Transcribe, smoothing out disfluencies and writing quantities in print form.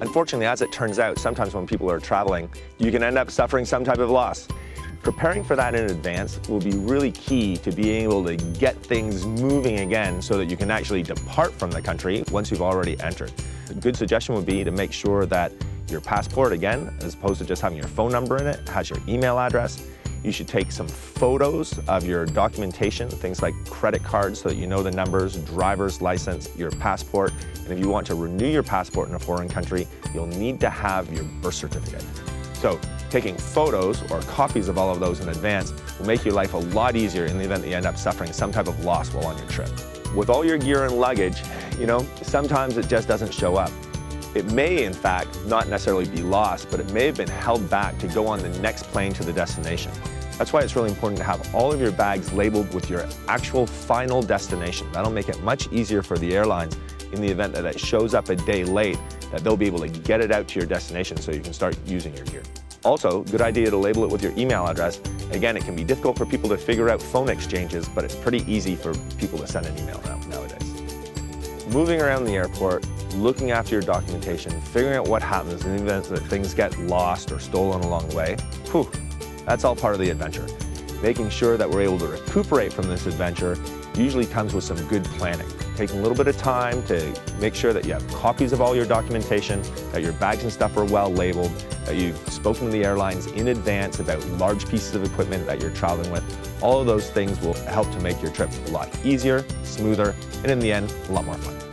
Unfortunately, as it turns out, sometimes when people are traveling, you can end up suffering some type of loss. Preparing for that in advance will be really key to being able to get things moving again so that you can actually depart from the country once you've already entered. A good suggestion would be to make sure that your passport, again, as opposed to just having your phone number in it, has your email address. You should take some photos of your documentation, things like credit cards so that you know the numbers, driver's license, your passport. And if you want to renew your passport in a foreign country, you'll need to have your birth certificate. So taking photos or copies of all of those in advance will make your life a lot easier in the event that you end up suffering some type of loss while on your trip. With all your gear and luggage, sometimes it just doesn't show up. It may, in fact, not necessarily be lost, but it may have been held back to go on the next plane to the destination. That's why it's really important to have all of your bags labeled with your actual final destination. That'll make it much easier for the airlines in the event that it shows up a day late, that they'll be able to get it out to your destination so you can start using your gear. Also, good idea to label it with your email address. Again, it can be difficult for people to figure out phone exchanges, but it's pretty easy for people to send an email nowadays. Moving around the airport, looking after your documentation, figuring out what happens in the event that things get lost or stolen along the way, that's all part of the adventure. Making sure that we're able to recuperate from this adventure usually comes with some good planning. Taking a little bit of time to make sure that you have copies of all your documentation, that your bags and stuff are well labeled, that you've spoken to the airlines in advance about large pieces of equipment that you're traveling with. All of those things will help to make your trip a lot easier, smoother, and in the end, a lot more fun.